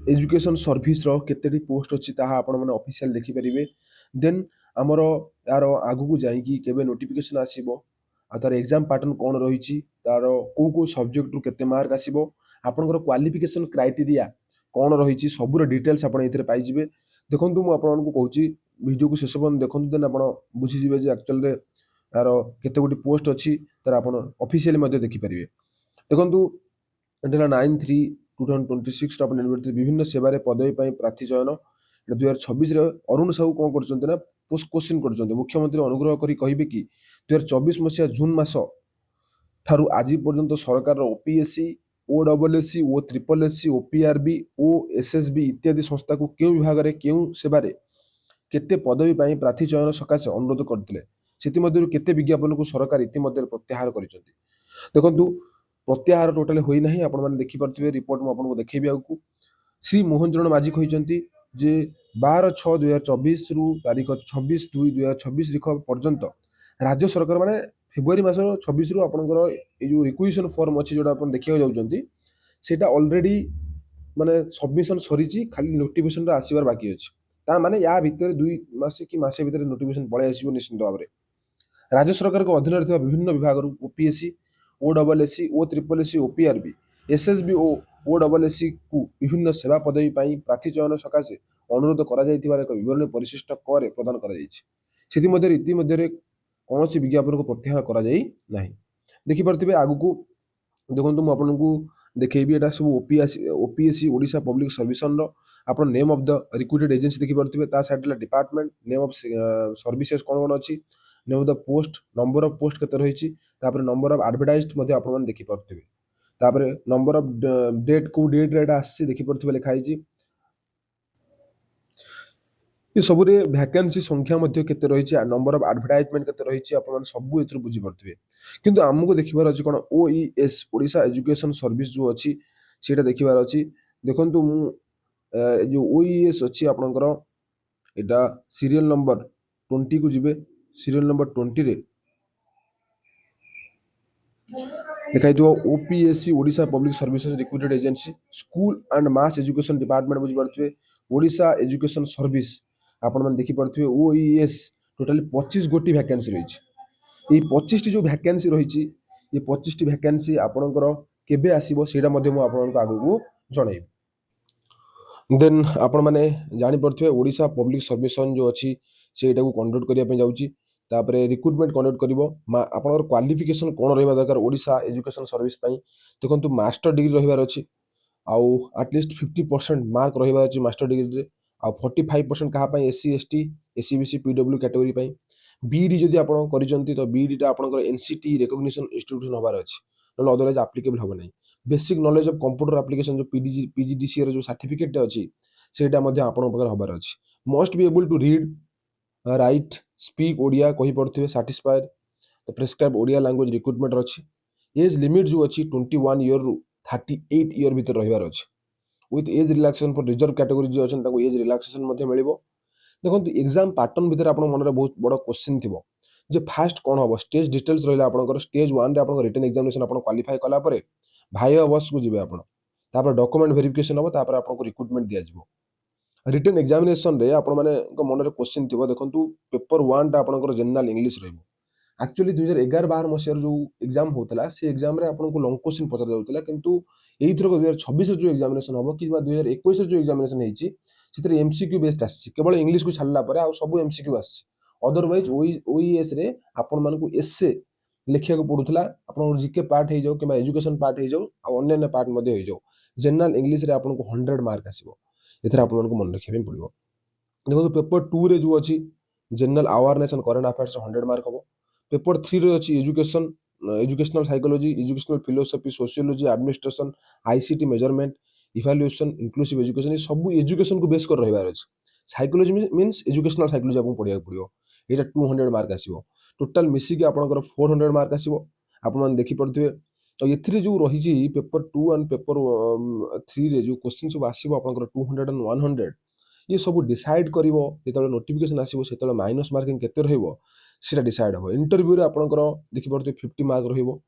Education service रो केतेटी post अछि ताहा आपण माने ऑफिशियल देखि परिबे। देन हमर यार आगु जाइकी केबे नोटिफिकेशन आसीबो आ तार एग्जाम पैटर्न कोन रहिछि तार को सब्जेक्ट रु केते मार्क आसीबो आपनकर क्वालिफिकेशन क्राइटेरिया कोन रहिछि सबुर डिटेल्स आपण एथिरे पाइ जिवे। देखंतु मु आपण को कहूछि वीडियो को शेष पर्यंत देखंतु देन आपण बुझि जिवे जे एक्चुअल रे तार केते गुटी पोस्ट अछि तार आपण ऑफिशियल मध्ये देखि परिबे। देखंतु एटा 9/3/2026 आपण निर्मित विभिन्न सेवारे पदवी पई प्रार्थी चयन 2026 रे अरुण साहू कोन करचंते ना पोस्ट क्वेश्चन करचंते मुख्यमंत्री अनुग्रह करी कहिबे कि 2024 मसिया जून मास ठारू आज पर्यंत सरकार ओपीएससी ओडब्ल्यूएससी ओ ट्रिपल एससी ओपीआरबी ओ एसएसबी इत्यादि संस्था को केउ विभाग रे केउ सेवारे केते पदवी पई प्रार्थी चयन सकाशे अनुरोध करथिले सेति मध्ये केते विज्ञापन को सरकार इति मध्ये प्रत्याहार करिसंती। देखंतु प्रत्याहार टोटली होई नाही आपण माने देखि परथिबे रिपोर्ट म आपण को देखैबी आगु। श्री मोहन चरण माझी कहिसंती जे 12/6/2024 रु तारीख 26/2/2026 रिख पर्यंत राज्य सरकार माने फेब्रुआरी मासर 26 रु आपनकर ए जो रिक्वेशन फॉर्म अछि जोडा आपण देखिया जाउचंती सेटा ऑलरेडी माने सबमिशन सरीची खाली नोटिफिकेशन रा आसीबार बाकी अछि ता माने या भितर 2 मास कि मासे भितर नोटिफिकेशन पळे आसीबो निश्चित भाबरे। राज्य सरकार को अधीन रहथिबा विभिन्न विभाग रु ओपीएससी ओडब्ल्यूएससी ओ ट्रिपल एससी ओपीआरबी एसएसबी ओ ओडब्ल्यूएससी को विभिन्न सेवा पदवी पई प्रार्थी चयन सकाशे अनुरोध करा जायतिबार एक विवरण परिशिष्ट करे प्रदान करा जायछि। सेति मध्ये रीति मध्ये कोनोसी विज्ञापन को प्रत्याहार करा जाई नाही। देखि परथिबे आगु को देखंतु म आपन को देखैबी एटा सब ओपीएससी ओडिशा पब्लिक सर्विसन रो आपन name of the recruited agency देखि परथिबे ता साइड ला डिपार्टमेंट नेम ऑफ सर्विसेज कोन कोन अछि name of the post number of post केते रहिछि तापर नंबर ऑफ एडवर्टाइज्ड मध्ये आपन मन देखि परथिबे तापर नंबर ऑफ डेट को डेट रेट आसी देखि परथिबे लिखा हिछि ये सबरे वैकेंसी संख्या मध्ये केते रहिछि नंबर ऑफ एडवर्टाइजमेंट केते रहिछि आपन मन सब एथु बुझि परथिबे। किंतु हमकु देखिबार अछि कोन ओईएस ओडिशा एजुकेशन सर्विस जो अछि सेटा देखिबार अछि। देखंतु मु जो ओईएस अछि आपनकर एटा सीरियल नंबर 20 को जिबे सीरियल नंबर 20 रे लिखा हितो OPSC Odisha public services recruited agency school and mass education department बुझि परथिबे ओडिशा एजुकेशन सर्विस आपण मन देखि परथिबे ओईएस टोटली 25 गोटी वैकेंसी रहिछि। ए 25 टी जो वैकेंसी रहिछि ये 25 टी वैकेंसी आपनकर केबे आसीबो सेटा मध्ये मु आपन को आगु को जणैबी। देन आपण माने जानि परथिबे ओडिशा पब्लिक सर्विसन जो अछि सेटा को कंडक्ट करिया पे जाउछि तापरे रिक्रूटमेंट कंडक्ट करिवो आपनकर क्वालिफिकेशन कोन रहबा दरकार ओडिशा एजुकेशन सर्विस पई देखंतु मास्टर डिग्री रहिबार अछि आउ एटलीस्ट 50% मार्क रहिबा अछि मास्टर डिग्री रे आ 45% कहा पई SC ST SEBC PW category पई बीडी जदि आपण करिसंती तो बीडी टा आपनकर एनसीटी रिकॉग्निशन इंस्टीट्यूशन होबार अछि न अदरवाइज एप्लीकेबल होबो नै। Basic knowledge of computer application जो पीजीडीसीए रे जो सर्टिफिकेट अछि सेटा मध्ये आपण पकर होबार अछि। Must be able to read write speak Odia कहि परथिबे satisfied the prescribe Odia language recruitment अछि। एज लिमिट जो अछि 21 ईयर रु 38 ईयर भीतर रहिबार अछि with age relaxation for reserve category जो अछि ताको एज रिलैक्सेशन मध्ये मिलिबो। देखंतु एग्जाम पैटर्न भीतर आपण मन रे बहुत बड़ क्वेश्चन थिबो जे फास्ट कोन होबो स्टेज डिटेल्स रहिला आपनकर स्टेज 1 रे आपन रिटन एग्जामिनेशन आपण क्वालीफाई कला परे भाइवा बस को जिवे आपण तापर डॉक्यूमेंट वेरिफिकेशन होबो तापर आपण को रिक्रूटमेंट दिया जिवो। रिटन एग्जामिनेशन रे आपण माने मन रे क्वेश्चन थिबो देखंतु पेपर 1 टा आपनकर जनरल इंग्लिश रहइबो। एक्चुअली 2011-12 मसिया जो एग्जाम होतला से एग्जाम रे आपण को लॉन्ग क्वेश्चन पचर जाउतला किंतु एई थरो 2026 रे जो एग्जामिनेशन होबो कि 2021 रे जो एग्जामिनेशन हेछि सेतरे एमसीक्यू बेस्ड आछि केवल इंग्लिश को छाडला परे आ सब एमसीक्यू आछि अदरवाइज ओईएस रे आपण मान को एसए लिखिया को पडुतला आपण जीके पार्ट हे जाउ किबा एजुकेशन पार्ट हे जाउ आ अन्य पार्ट मध्ये हे जाउ जनरल इंग्लिश रे आपण को 100 मार्क आसीबो एथरा आपण मान को मन रखिया पड़िबो। देखो पेपर 2 रे जो अछि general awareness and current affairs 100 mark होबो। पेपर 3 रे अछि education educational psychology educational philosophy sociology administration ICT measurement evaluation inclusive education ये सब एजुकेशन को बेस कर रहिबार अछि। साइकोलॉजी मींस एजुकेशनल साइकोलॉजी आपन पढिया पड़ियो एटा 200 मार्क आसीबो टोटल मिसी के आपनकर 400 मार्क आसीबो आपन मन देखि पड़थिबे। तो एथरे जो रही जी पेपर 2 एंड पेपर 3 रे जो क्वेश्चन सब आसीबो आपनकर 200 एंड 100 ये सब डिसाइड करिवो जेतले नोटिफिकेशन आसीबो सेतले माइनस मार्किंग केते रहइबो सेटा डिसाइड हो। इंटरव्यू रे आपनकर देखि पड़थिबे 50 मार्क रहइबो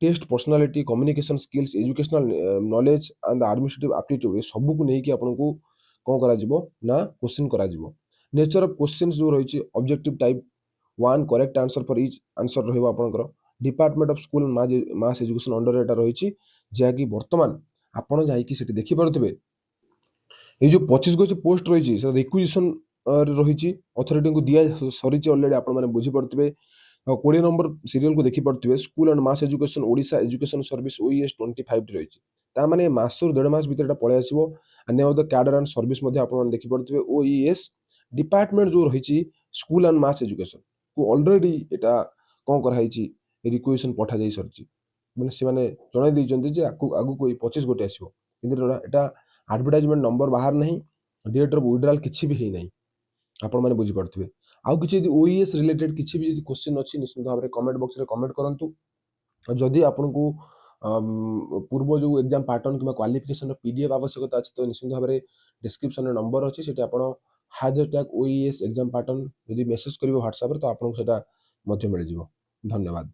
test personality communication skills educational knowledge and administrative aptitude ये सब को नहीं कि आपको कौन करा जिवो ना क्वेश्चन करा जिवो नेचर ऑफ क्वेश्चंस जो रही objective type one correct answer for each answer रहिबो आपनकर department of school mass education under एटा रही जहाँकि बर्तमान आपण जाइकी सेठी देखि पारुथिबे ये जो 25 गो पोस्ट रही रिक्विजिशन रही अथॉरिटी को दिया सरी अलरेडी आपण माने बुझी पारुथिबे 20 नंबर सीरियल को देखि पारुथिबे school and mass education Odisha education service OES 25 रही ता माने मासुर 1.5 मास भीतर पळे आसीबो अन्य द कैडर एंड सर्विस मध्ये आपण माने देखि पारुथिबे ओईएस डिपार्टमेंट जो रही स्कूल एंड मास एजुकेशन को ऑलरेडी एटा कोन कर हाइची रिक्वेशन पठा जाई सरची माने से माने जणाई दैचंती जे आगु कोई 25 गोटे आसीबो किंतु एटा एडवर्टाइजमेंट नंबर बाहर नहीं डेट ऑफ विड्रॉल किछि भी हे नहीं आपण माने बुझी पारुथिबे आउ किछि यदि ओईएस रिलेटेड किछि भी यदि क्वेश्चन अछि निश्चित भाबरे कमेंट बॉक्स रे कमेंट करंतु जदि आपनको पूर्व जो एग्जाम पैटर्न किंवा क्वालिफिकेशन पीडीएफ आवश्यकता अछि तो निश्चित भाबरे डिस्क्रिप्शन रे नंबर अछि सेठी आपण # ओईएस एग्जाम पैटर्न यदि मेसेज करिवो व्हाट्सएप रे तो आपनको सेटा मध्य मिल जिवो धन्यवाद।